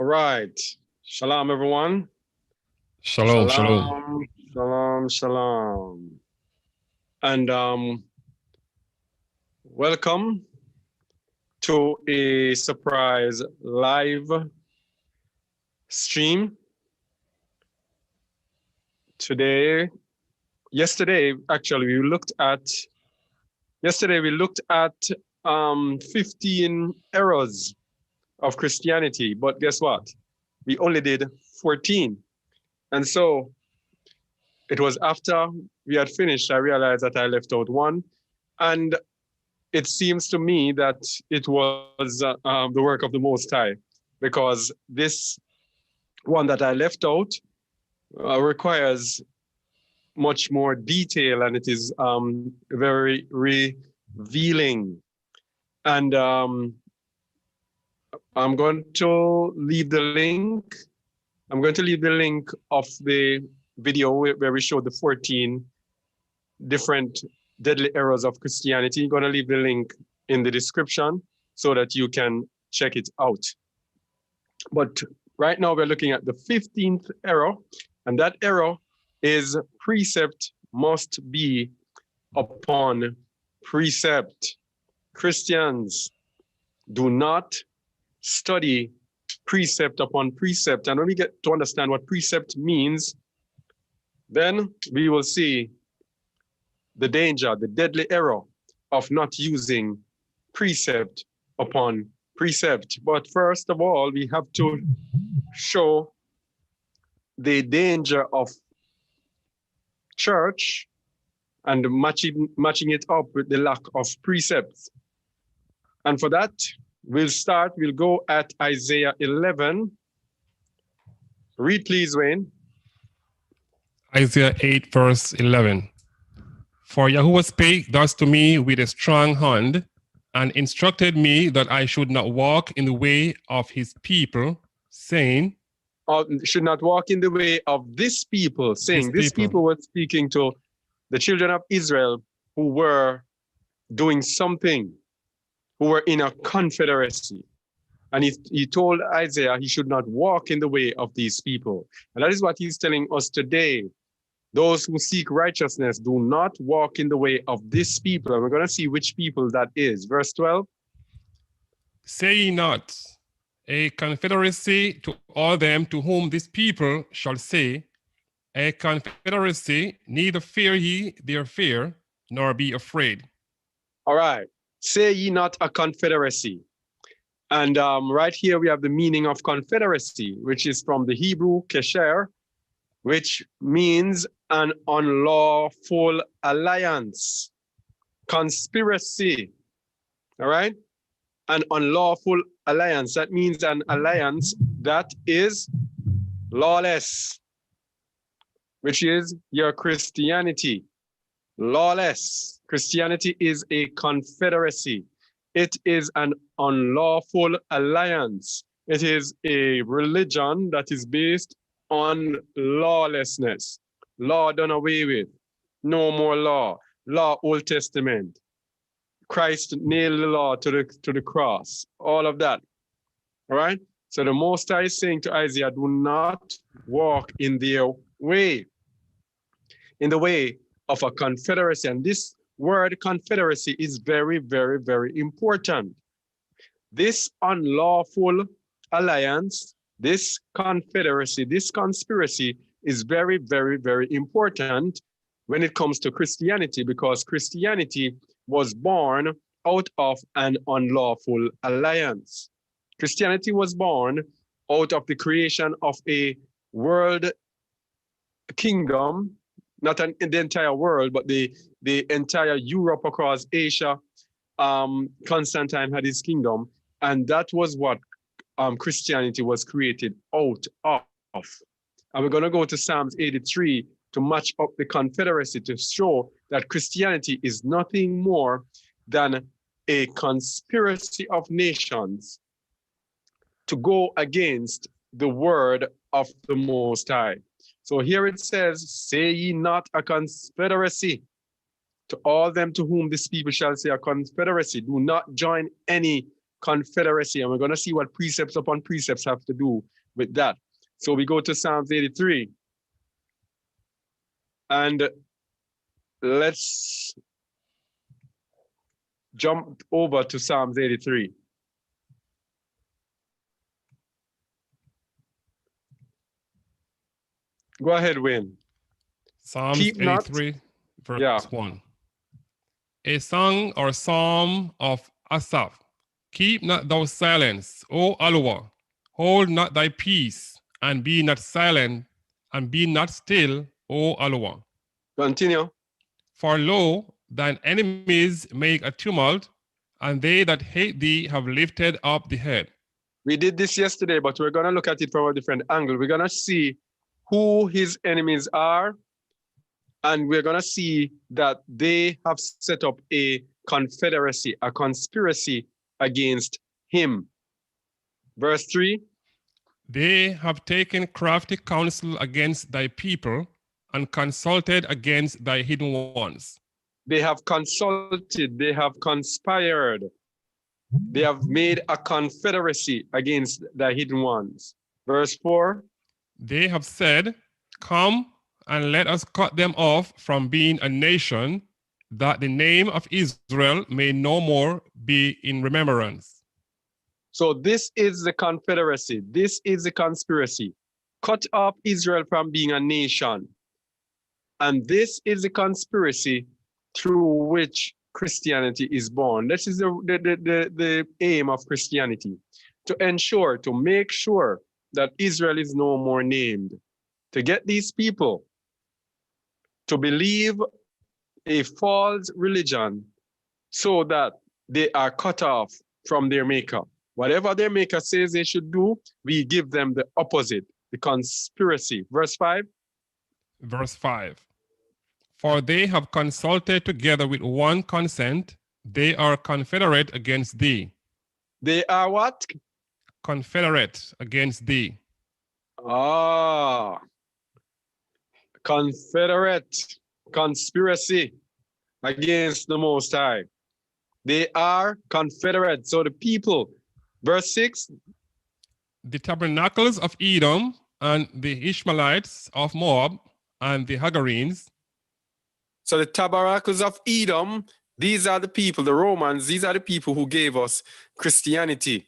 All right. Shalom, everyone. Shalom, shalom. Shalom, shalom, shalom. And welcome to a surprise live stream today. Actually, we looked at 15 errors of Christianity, but guess what? We only did 14. And so it was after we had finished, I realized that I left out one. And it seems to me that it was the work of the Most High, because this one that I left out requires much more detail, and it is very revealing. And I'm going to leave the link. I'm going to leave the link of the video where we showed the 14 different deadly errors of Christianity. I'm going to leave the link in the description so that you can check it out. But right now we're looking at the 15th error, and that error is precept must be upon precept. Christians do not study precept upon precept. And when we get to understand what precept means, then we will see the danger, the deadly error of not using precept upon precept. But first of all, we have to show the danger of church and matching it up with the lack of precepts. And for that, we'll go at Isaiah 11. Read please, Wayne. Isaiah 8, verse 11. For Yahuwah spake thus to me with a strong hand, and instructed me that I should not walk in the way of his people, saying, should not walk in the way of this people, saying, this people was speaking to the children of Israel who were doing something, who were in a confederacy. And he told Isaiah he should not walk in the way of these people. And that is what he's telling us today. Those who seek righteousness do not walk in the way of this people. And we're going to see which people that is. Verse 12. Say ye not, a confederacy to all them to whom this people shall say, a confederacy, neither fear ye their fear, nor be afraid. All right. Say ye not a confederacy. And right here we have the meaning of confederacy, which is from the Hebrew kesher, which means an unlawful alliance, conspiracy, all right? An unlawful alliance, that means an alliance that is lawless, which is your Christianity, lawless. Christianity is a confederacy. It is an unlawful alliance. It is a religion that is based on lawlessness. Law done away with. No more law. Law, Old Testament. Christ nailed the law to the cross. All of that. All right? So the Most High is saying to Isaiah, do not walk in their way. In the way of a confederacy. And this word confederacy is very, very, very important. This unlawful alliance, this confederacy, this conspiracy is very, very, very important when it comes to Christianity, because Christianity was born out of an unlawful alliance. Christianity was born out of the creation of a world kingdom, not in the entire world, but the entire Europe across Asia. Constantine had his kingdom, and that was what Christianity was created out of. And we're going to go to Psalms 83 to match up the confederacy to show that Christianity is nothing more than a conspiracy of nations to go against the word of the Most High. So here it says, say ye not a confederacy to all them to whom this people shall say a confederacy. Do not join any confederacy. And we're going to see what precepts upon precepts have to do with that. So we go to Psalms 83. And let's jump over to Psalms 83. Go ahead, Wayne. Psalms Keep not- 83, verse 1. A song or psalm of Asaph. Keep not thou silence, O Aloha. Hold not thy peace, and be not silent, and be not still, O Aloha. Continue. For lo, thine enemies make a tumult, and they that hate thee have lifted up the head. We did this yesterday, but we're going to look at it from a different angle. We're going to see who his enemies are, and we're going to see that they have set up a confederacy, a conspiracy against him. Verse 3. They have taken crafty counsel against thy people, and consulted against thy hidden ones. They have consulted, they have conspired, they have made a confederacy against thy hidden ones. Verse 4. They have said, come and let us cut them off from being a nation, that the name of Israel may no more be in remembrance. So this is the confederacy. This is the conspiracy. Cut off Israel from being a nation. And this is the conspiracy through which Christianity is born. This is the aim of Christianity, to ensure, to make sure that Israel is no more named, to get these people to believe a false religion so that they are cut off from their maker. Whatever their maker says they should do, we give them the opposite, the conspiracy. Verse 5. Verse 5. For they have consulted together with one consent, they are confederate against thee. They are what? Confederate against thee. Ah, confederate, conspiracy against the Most High. They are confederate. So the people, verse 6. The tabernacles of Edom and the Ishmaelites of Moab and the Hagarenes. So the tabernacles of Edom, these are the people, the Romans, these are the people who gave us Christianity.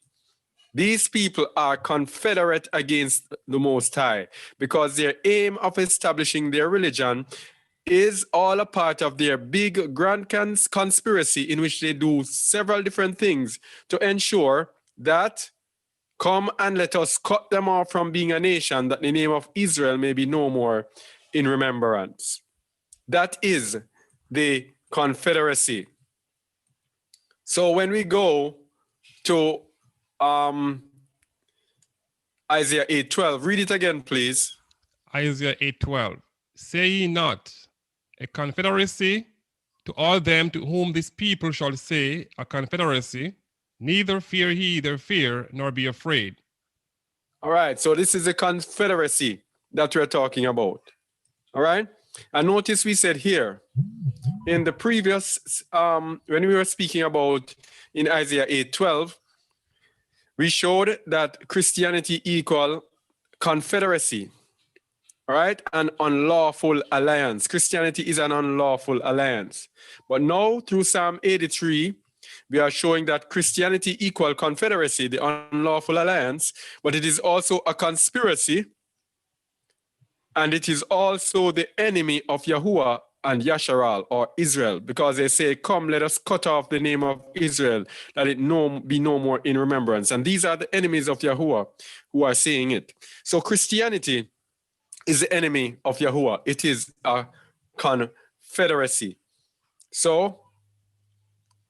These people are confederate against the Most High because their aim of establishing their religion is all a part of their big grand conspiracy in which they do several different things to ensure that come and let us cut them off from being a nation, that the name of Israel may be no more in remembrance. That is the confederacy. So when we go to Isaiah 8:12, read it again, please. Isaiah 8:12. Say ye not, a confederacy to all them to whom this people shall say, a confederacy, neither fear ye their fear, nor be afraid. All right, so this is a confederacy that we're talking about. All right, and notice we said here in the previous, when we were speaking about in Isaiah 8:12, we showed that Christianity equal confederacy, all right, an unlawful alliance. Christianity is an unlawful alliance. But now through Psalm 83, we are showing that Christianity equal confederacy, the unlawful alliance, but it is also a conspiracy, and it is also the enemy of Yahuwah and Yasharal, or Israel, because they say, come, let us cut off the name of Israel, that it be no more in remembrance. And these are the enemies of Yahuwah who are saying it. So Christianity is the enemy of Yahuwah. It is a confederacy. So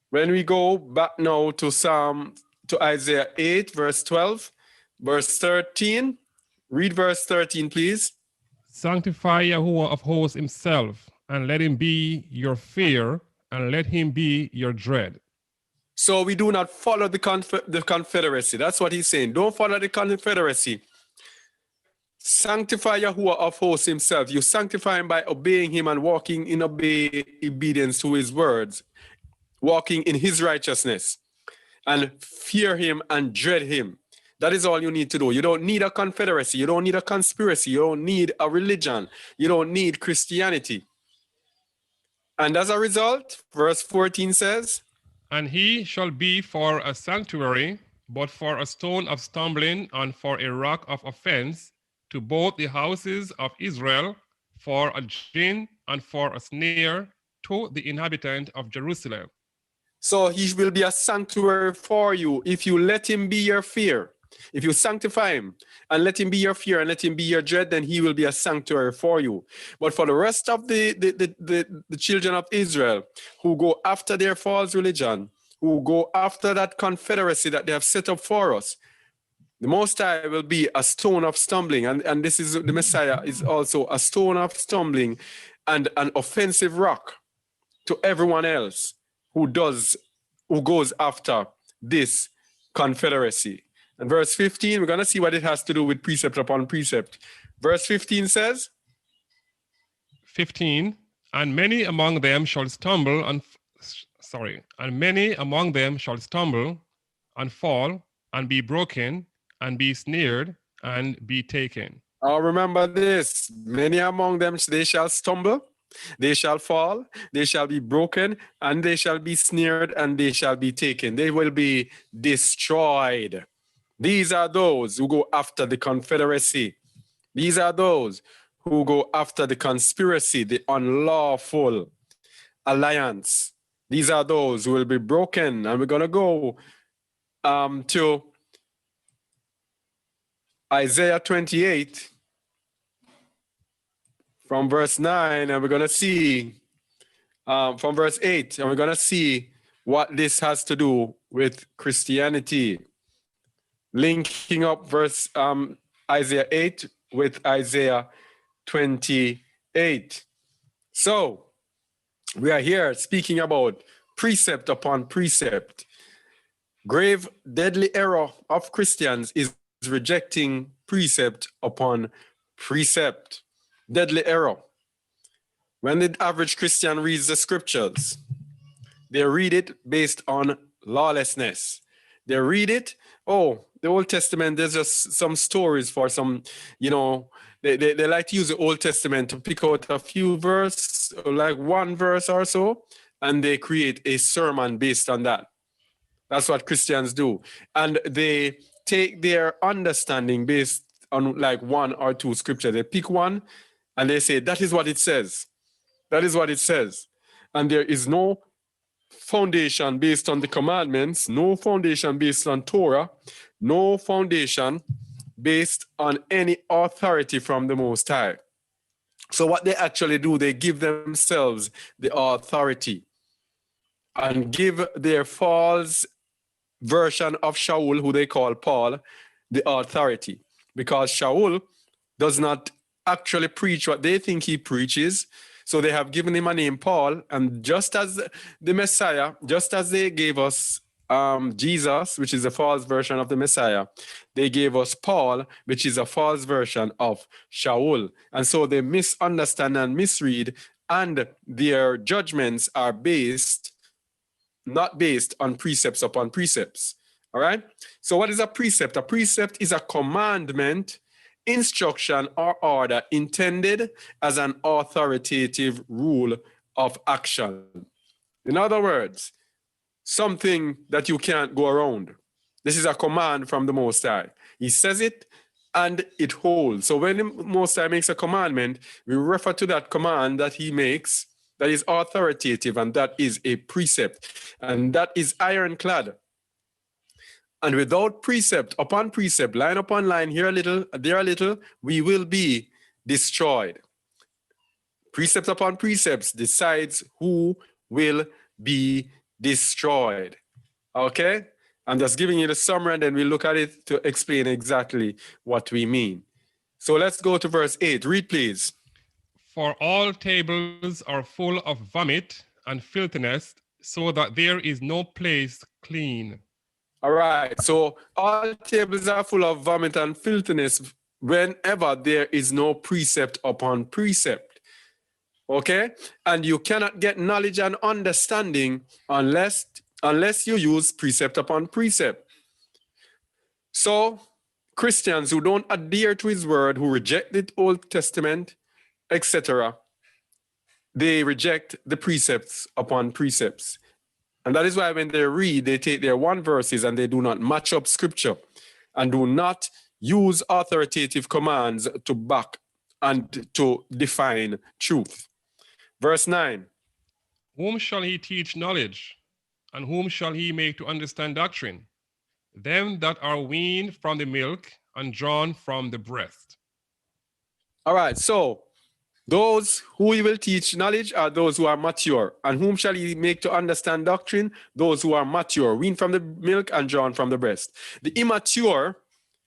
when we go back now to Isaiah 8, verse 12, verse 13, read verse 13, please. Sanctify Yahuwah of hosts himself, and let him be your fear, and let him be your dread. So we do not follow the confederacy. That's what he's saying. Don't follow the confederacy. Sanctify Yahuwah of hosts himself. You sanctify him by obeying him and walking in obedience to his words, walking in his righteousness. And fear him and dread him. That is all you need to do. You don't need a confederacy. You don't need a conspiracy. You don't need a religion. You don't need Christianity. And as a result, verse 14 says, And he shall be for a sanctuary, but for a stone of stumbling and for a rock of offense to both the houses of Israel, for a gin and for a snare to the inhabitant of Jerusalem. so he will be a sanctuary for you if you let him be your fear. If you sanctify him and let him be your fear and let him be your dread, then he will be a sanctuary for you. But for the rest of the children of Israel who go after their false religion, who go after that confederacy that they have set up for us, the Most High will be a stone of stumbling. And this is the Messiah is also a stone of stumbling and an offensive rock to everyone else who goes after this confederacy. And verse 15, we're going to see what it has to do with precept upon precept. Verse 15 says, 15, and many among them shall stumble and many among them shall stumble and fall and be broken and be snared and be taken. Remember this, many among them, they shall stumble, they shall fall, they shall be broken, and they shall be snared, and they shall be taken. They will be destroyed. These are those who go after the confederacy. These are those who go after the conspiracy, the unlawful alliance. These are those who will be broken. And we're going to go to Isaiah 28 from verse 9, and we're going to see from verse 8, and we're going to see what this has to do with Christianity. Linking up verse Isaiah 8 with Isaiah 28. So we are here speaking about precept upon precept. Grave, deadly error of Christians is rejecting precept upon precept. Deadly error. When the average Christian reads the scriptures, they read it based on lawlessness. They read it, the Old Testament, there's just some stories for some, they like to use the Old Testament to pick out a few verse, like one verse or so, and they create a sermon based on that. That's what Christians do. And they take their understanding based on like one or two scriptures. They pick one and they say, that is what it says. That is what it says. And there is no foundation based on the commandments, no foundation based on Torah, no foundation based on any authority from the Most High. So what they actually do, they give themselves the authority and give their false version of Shaul, who they call Paul, the authority. Because Shaul does not actually preach what they think he preaches. So they have given him a name, Paul, and just as the Messiah, just as they gave us Jesus, which is a false version of the Messiah, they gave us Paul, which is a false version of Shaul. And so they misunderstand and misread, and their judgments are not based on precepts upon precepts. All right? So what is a precept? A precept is a commandment, instruction, or order intended as an authoritative rule of action. In other words, something that you can't go around. This is a command from the Most High. He says it and it holds. So when the Most High makes a commandment, we refer to that command that he makes that is authoritative, and that is a precept. And that is ironclad. And without precept upon precept, line upon line, here a little, there a little, we will be destroyed. Precept upon precepts decides who will be destroyed. Okay? I'm just giving you the summary, and then we look at it to explain exactly what we mean. So let's go to verse 8. Read, please. For all tables are full of vomit and filthiness, so that there is no place clean. All right. So all tables are full of vomit and filthiness whenever there is no precept upon precept. Okay? And you cannot get knowledge and understanding unless you use precept upon precept. So Christians who don't adhere to his word, who reject the Old Testament, etc., they reject the precepts upon precepts. And that is why when they read, they take their one verses and they do not match up scripture and do not use authoritative commands to back and to define truth. Verse 9. Whom shall he teach knowledge? And whom shall he make to understand doctrine? Them that are weaned from the milk and drawn from the breast. All right, so those who he will teach knowledge are those who are mature. And whom shall he make to understand doctrine? Those who are mature, weaned from the milk and drawn from the breast. The immature,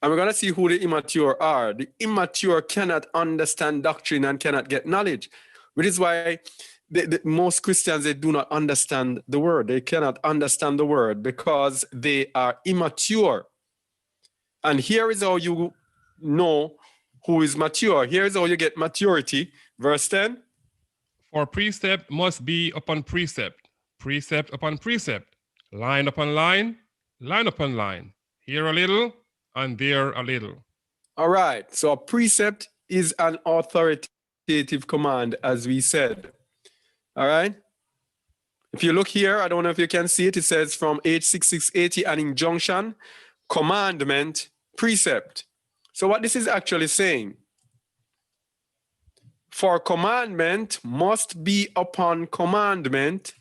and we're going to see who the immature are. The immature cannot understand doctrine and cannot get knowledge, which is why most Christians, they do not understand the word. They cannot understand the word because they are immature. And here is how you know who is mature. Here's how you get maturity. Verse 10. For precept must be upon precept, precept upon precept, line upon line, line upon line, here a little and there a little. All right. So a precept is an authoritative command, as we said. All right. If you look here, I don't know if you can see it. It says from H6680, an injunction, commandment, precept. So what this is actually saying, for commandment must be upon commandment,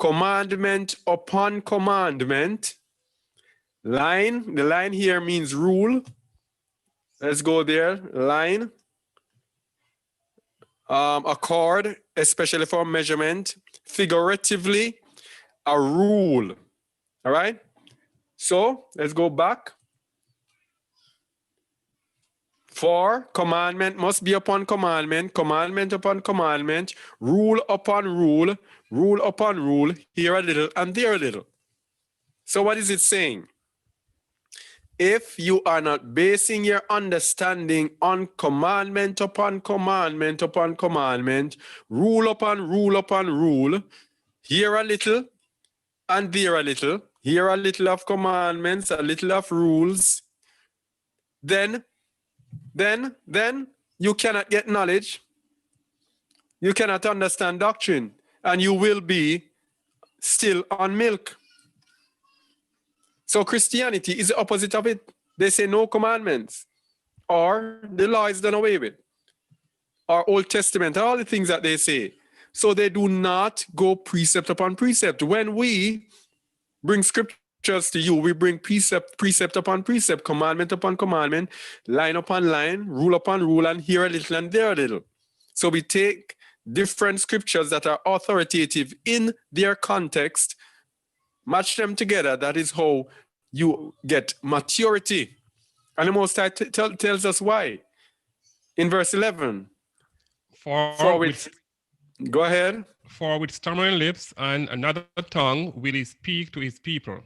commandment upon commandment. Line, the line here means rule. Let's go there, line. A cord, especially for measurement. Figuratively, a rule. All right? So let's go back. For commandment must be upon commandment, commandment upon commandment, rule upon rule, rule upon rule, here a little and there a little. So what is it saying? If you are not basing your understanding on commandment upon commandment upon commandment, rule upon rule upon rule, here a little and there a little, here a little of commandments, a little of rules, then you cannot get knowledge. You cannot understand doctrine, and you will be still on milk. So Christianity is the opposite of it. They say no commandments, or the law is done away with, or Old Testament, all the things that they say. So they do not go precept upon precept. When we bring scriptures to you, we bring precept upon precept, commandment upon commandment, line upon line, rule upon rule, and here a little and there a little. So we take different scriptures that are authoritative in their context, match them together. That is how you get maturity. And the Most High tells us why. In verse 11. Go ahead. For with stammering lips and another tongue will he speak to his people.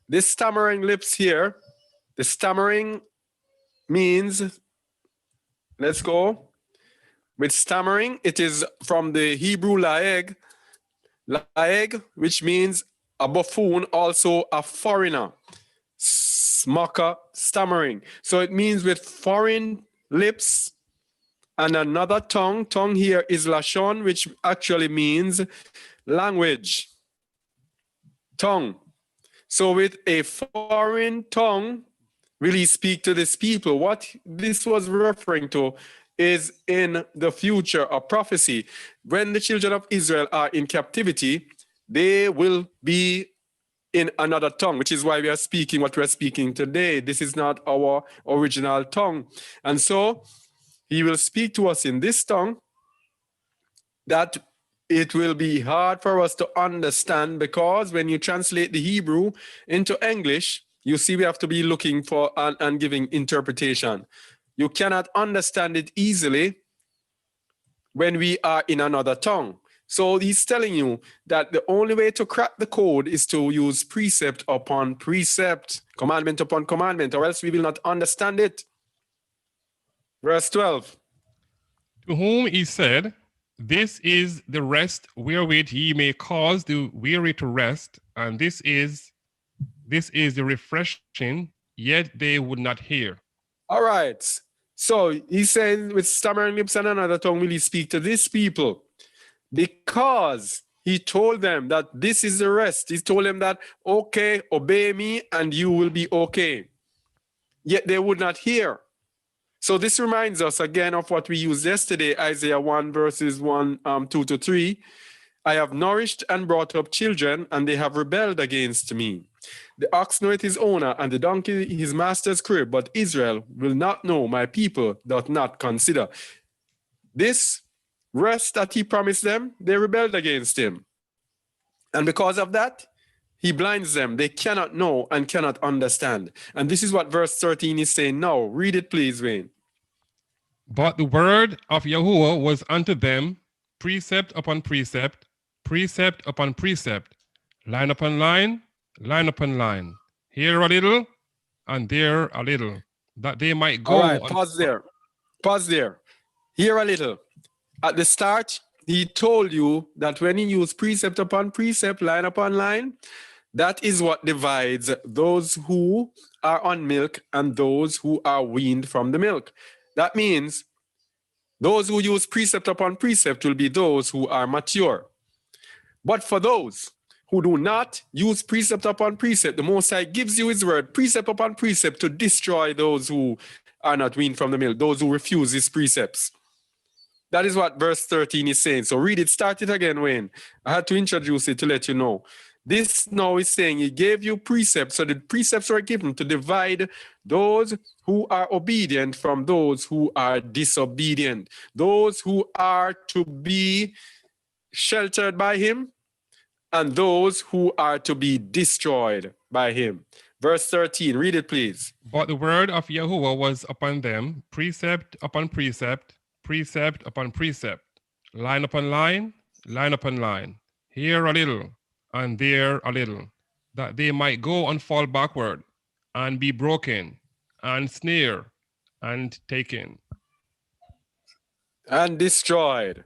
This stammering lips here, the stammering means, let's go. With stammering, it is from the Hebrew laeg, which means a buffoon, also a foreigner, smocker, stammering. So it means with foreign lips and another tongue. Tongue here is lashon, which actually means language, tongue. So with a foreign tongue will he speak to this people. What this was referring to is in the future, a prophecy. When the children of Israel are in captivity, they will be in another tongue, which is why we are speaking what we're speaking today. This is not our original tongue. And so he will speak to us in this tongue that it will be hard for us to understand, because when you translate the Hebrew into English, you see we have to be looking for and giving interpretation. You cannot understand it easily when we are in another tongue. So he's telling you that the only way to crack the code is to use precept upon precept, commandment upon commandment, or else we will not understand it. Verse 12. To whom he said, this is the rest wherewith ye may cause the weary to rest, and this is the refreshing yet they would not hear. All right. So he said, with stammering lips and another tongue will he speak to these people, because he told them that this is the rest. He told them that, okay, obey me and you will be okay. Yet they would not hear. So this reminds us again of what we used yesterday, Isaiah 1 verses 2 to 3. I have nourished and brought up children, and they have rebelled against me. The ox knoweth his owner, and the donkey his master's crib, but Israel will not know, my people doth not consider. This rest that he promised them, they rebelled against him. And because of that, he blinds them. They cannot know and cannot understand. And this is what verse 13 is saying now. Read it, please, Wayne. But the word of Yahuwah was unto them precept upon precept, precept upon precept, line upon line, line upon line. Here a little, and there a little, that they might go. All right, pause there. Pause there. Here a little. At the start, he told you that when he used precept upon precept, line upon line, that is what divides those who are on milk and those who are weaned from the milk. That means those who use precept upon precept will be those who are mature. But for those who do not use precept upon precept, the Most High gives you his word, precept upon precept, to destroy those who are not weaned from the milk, those who refuse his precepts. That is what verse 13 is saying. So read it, start it again, Wayne. I had to introduce it to let you know. This now is saying he gave you precepts, so the precepts were given to divide those who are obedient from those who are disobedient, those who are to be sheltered by him and those who are to be destroyed by him. Verse 13, read it, please. But the word of Yahuwah was upon them precept upon precept, precept upon precept, line upon line, line upon line, here a little, and there a little, that they might go and fall backward, and be broken, and snare, and taken. And destroyed.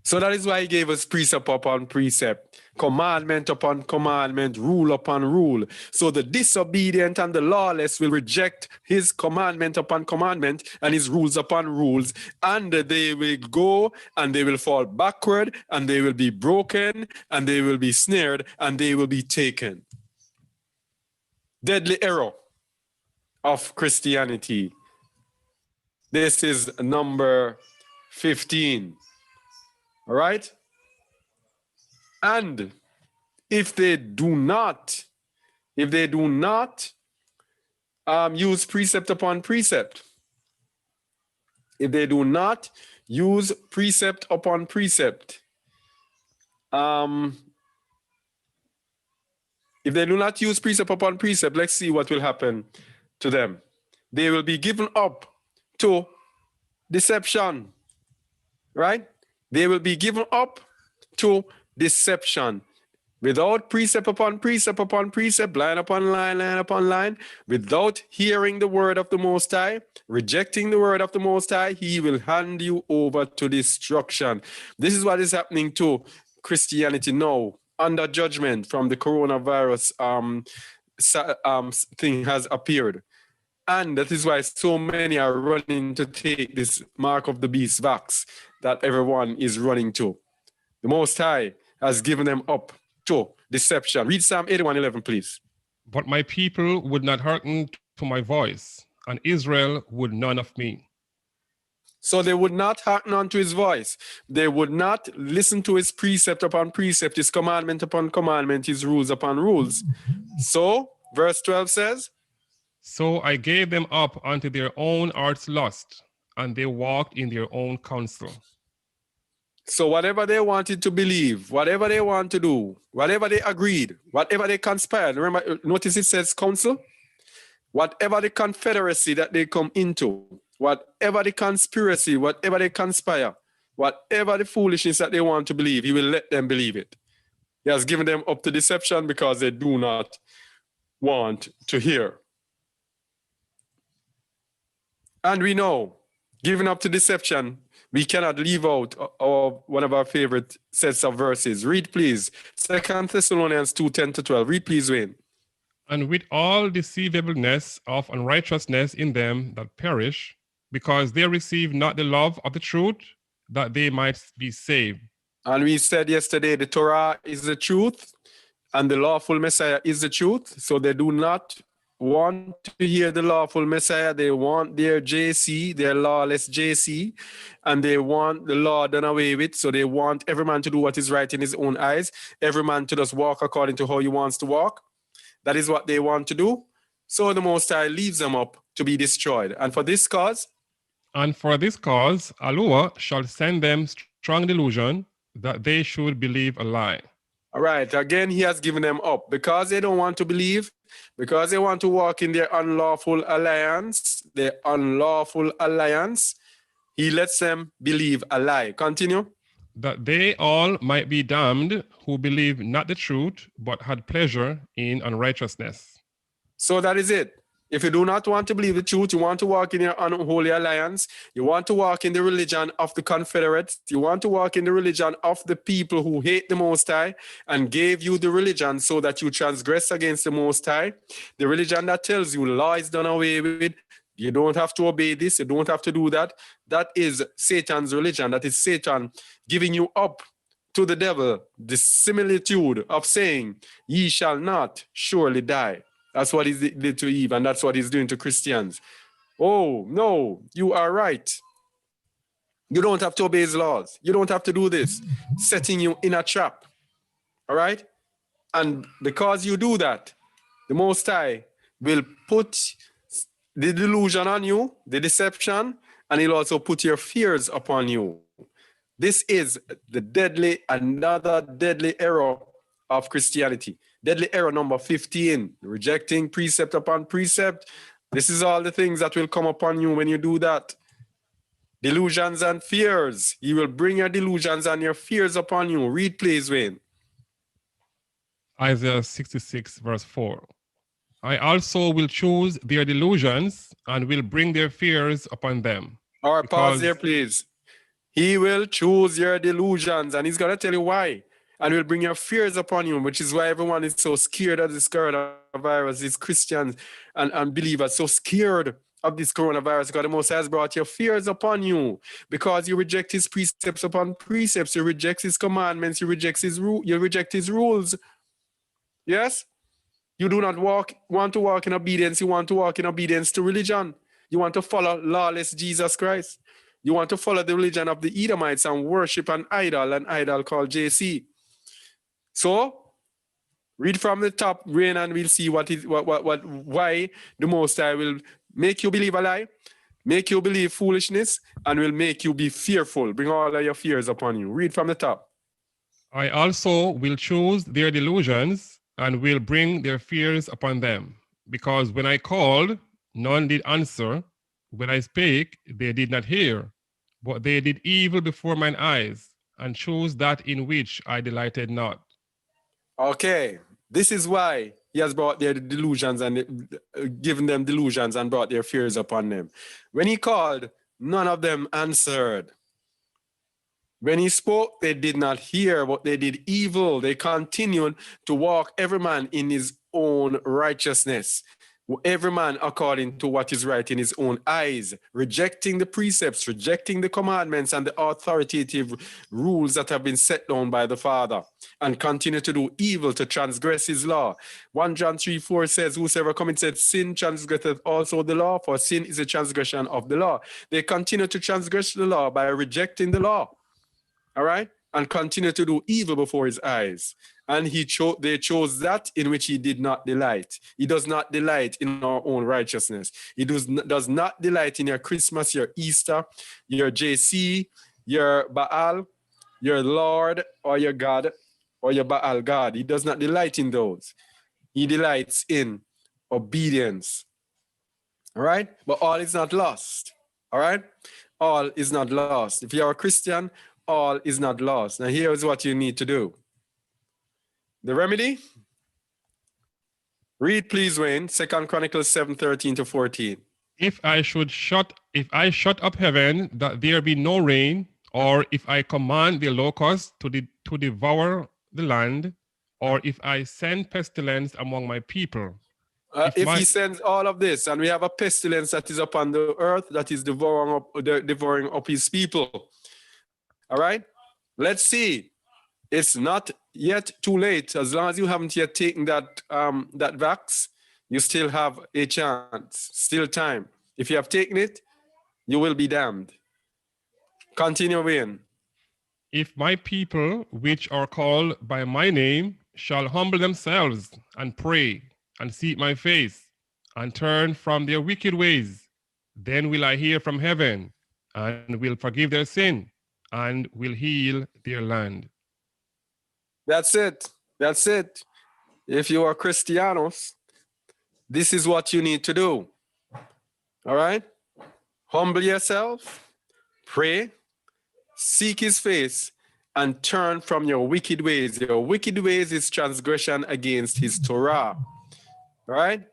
So that is why he gave us precept upon precept, commandment upon commandment, rule upon rule. So the disobedient and the lawless will reject his commandment upon commandment and his rules upon rules, and they will go and they will fall backward and they will be broken and they will be snared and they will be taken. Deadly error of Christianity. This is number 15. All right? And if they do not use precept upon precept, if they do not use precept upon precept, if they do not use precept upon precept, let's see what will happen to them. They will be given up to deception, right? They will be given up to deception. Without precept upon precept upon precept, line upon line, line upon line, without hearing the word of the Most High, rejecting the word of the Most High, he will hand you over to destruction. This is what is happening to Christianity now, under judgment from the coronavirus thing has appeared. And that is why so many are running to take this mark of the beast vax that everyone is running to. The Most High has given them up to deception. Read Psalm 81:11, please. But my people would not hearken to my voice, and Israel would none of me. So they would not hearken unto his voice. They would not listen to his precept upon precept, his commandment upon commandment, his rules upon rules. So, verse 12 says, So I gave them up unto their own heart's lust, and they walked in their own counsel. So whatever they wanted to believe, whatever they want to do, whatever they agreed, whatever they conspired, remember, notice it says council, whatever the confederacy that they come into, whatever the conspiracy, whatever they conspire, whatever the foolishness that they want to believe, he will let them believe it. He has given them up to deception because they do not want to hear. And we know, giving up to deception, we cannot leave out one of our favorite sets of verses. Read, please. 2 Thessalonians 2:10-12. Read, please, Wayne. and with all deceivableness of unrighteousness in them that perish, because they receive not the love of the truth, that they might be saved. And we said yesterday the Torah is the truth and the lawful Messiah is the truth. So they do not want to hear the lawful Messiah. They want their JC, their lawless JC, and they want the law done away with. So they want every man to do what is right in his own eyes, every man to just walk according to how he wants to walk. That is what they want to do. So the Most High leaves them up to be destroyed. And for this cause, And for this cause, Allah shall send them strong delusion that they should believe a lie. all right, again, he has given them up because they don't want to believe, because they want to walk in their unlawful alliance, he lets them believe a lie. Continue. That they all might be damned who believe not the truth, but had pleasure in unrighteousness. So that is it. If you do not want to believe the truth, you want to walk in your unholy alliance, you want to walk in the religion of the Confederates, you want to walk in the religion of the people who hate the Most High and gave you the religion so that you transgress against the Most High, the religion that tells you law is done away with, you don't have to obey this, you don't have to do that. That is Satan's religion. That is Satan giving you up to the devil, the similitude of saying, ye shall not surely die. That's what he did to Eve, and that's what he's doing to Christians. Oh, no, you are right. You don't have to obey his laws. You don't have to do this, setting you in a trap. All right? And because you do that, the Most High will put the delusion on you, the deception, and he'll also put your fears upon you. This is another deadly error of Christianity. Deadly error number 15, rejecting precept upon precept. This is all the things that will come upon you when you do that. Delusions and fears. He will bring your delusions and your fears upon you. Read, please, Wayne. Isaiah 66, verse 4. I also will choose their delusions and will bring their fears upon them. All right, pause there, please. He will choose your delusions, and he's going to tell you why. And will bring your fears upon you, which is why everyone is so scared of this coronavirus. These Christians and believers so scared of this coronavirus because the Most High has brought your fears upon you because you reject his precepts upon precepts. You reject his commandments. You reject his rules. Yes? You do not want to walk in obedience. You want to walk in obedience to religion. You want to follow lawless Jesus Christ. You want to follow the religion of the Edomites and worship an idol called JC. So, read from the top, Rain, and we'll see why the Most High will make you believe a lie, make you believe foolishness, and will make you be fearful. Bring all of your fears upon you. Read from the top. I also will choose their delusions and will bring their fears upon them. Because when I called, none did answer. When I spake, they did not hear. But they did evil before mine eyes, and chose that in which I delighted not. Okay, this is why he has brought their delusions and given them delusions and brought their fears upon them. When he called, none of them answered. When he spoke, they did not hear, but they did evil. They continued to walk every man in his own righteousness. Every man according to what is right in his own eyes, rejecting the precepts, rejecting the commandments and the authoritative rules that have been set down by the Father, and continue to do evil, to transgress his law. 1 John 3:4 says, whosoever committeth sin transgresseth also the law, for sin is a transgression of the law. They continue to transgress the law by rejecting the law, all right, and continue to do evil before his eyes. And they chose that in which he did not delight. He does not delight in our own righteousness. He does not delight in your Christmas, your Easter, your JC, your Baal, your Lord, or your God, or your Baal God. He does not delight in those. He delights in obedience. All right? But all is not lost. All right? All is not lost. If you're a Christian, all is not lost. Now here's what you need to do. The remedy? Read, please, Wayne, 2 Chronicles 7:13-14. If I shut up heaven that there be no rain, or if I command the locusts to devour the land, or if I send pestilence among my people, If he sends all of this, and we have a pestilence that is upon the earth that is devouring up his people. All right? Let's see. It's not yet too late. As long as you haven't yet taken that vax, you still have a chance, still time. If you have taken it, you will be damned. Continue in. If my people, which are called by my name, shall humble themselves and pray and seek my face and turn from their wicked ways, then will I hear from heaven and will forgive their sin and will heal their land. That's it. That's it. If you are Christianos, this is what you need to do. All right? Humble yourself, pray, seek his face, and turn from your wicked ways. Your wicked ways is transgression against his Torah. All right?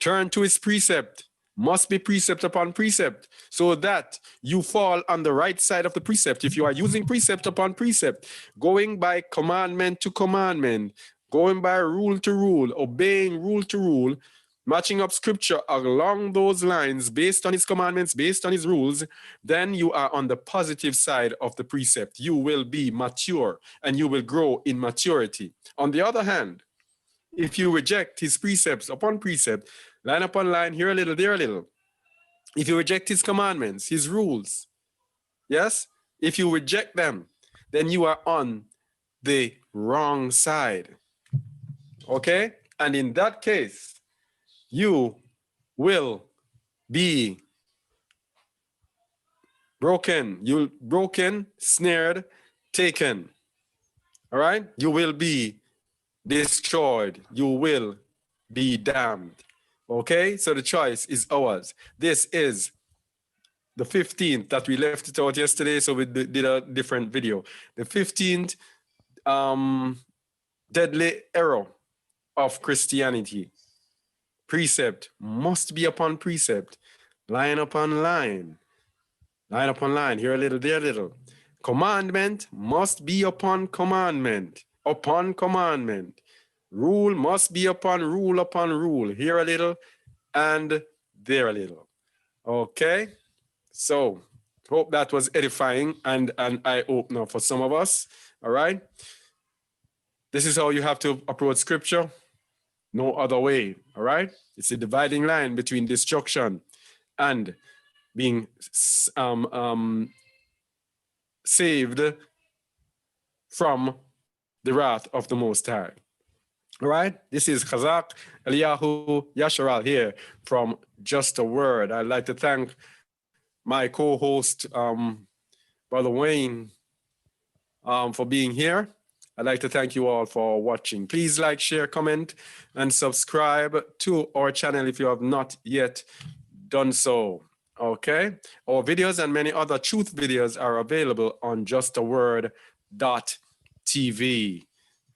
Turn to his precept. Must be precept upon precept, so that you fall on the right side of the precept. If you are using precept upon precept, going by commandment to commandment, going by rule to rule, obeying rule to rule, matching up scripture along those lines based on his commandments, based on his rules, then you are on the positive side of the precept. You will be mature and you will grow in maturity. On the other hand, if you reject his precepts upon precept, line upon line, here a little, there a little, if you reject his commandments, his rules, yes, if you reject them, then you are on the wrong side. Okay? And in that case, you will be broken. You'll broken, snared, taken. All right? You will be destroyed. You will be damned. Okay? So the choice is ours. This is the 15th that we left it out yesterday, so we did a different video. The 15th deadly error of Christianity. Precept must be upon precept, line upon line, line upon line, here a little, there a little. Commandment must be upon commandment, upon commandment. Rule must be upon rule, here a little and there a little. Okay, so hope that was edifying and an eye-opener for some of us. All right, this is how you have to approach scripture. No other way. All right, it's a dividing line between destruction and being saved from the wrath of the Most High. All right, this is Chazak Eliyahu Yasharal here from Just a Word. I'd like to thank my co-host, Brother Wayne, for being here. I'd like to thank you all for watching. Please like, share, comment, and subscribe to our channel if you have not yet done so. Okay, our videos and many other truth videos are available on justaword.tv.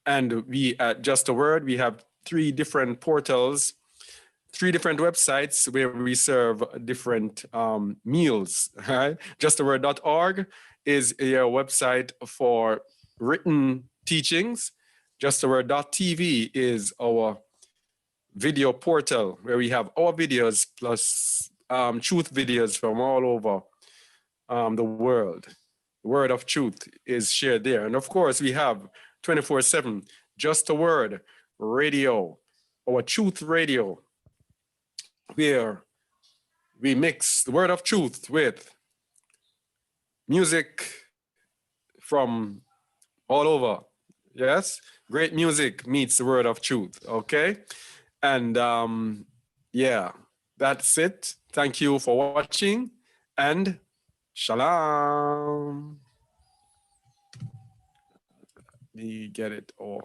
And we at Just a Word, we have 3 different portals, 3 different websites where we serve different meals. Right? Justaword.org is a website for written teachings. Justaword.tv is our video portal where we have our videos plus truth videos from all over the world. The word of truth is shared there. And of course, we have 24/7 Just a Word radio, or truth radio, where we mix the word of truth with music from all over. Yes, great music meets the word of truth. Okay, and yeah, that's it. Thank you for watching, and shalom. We get it all.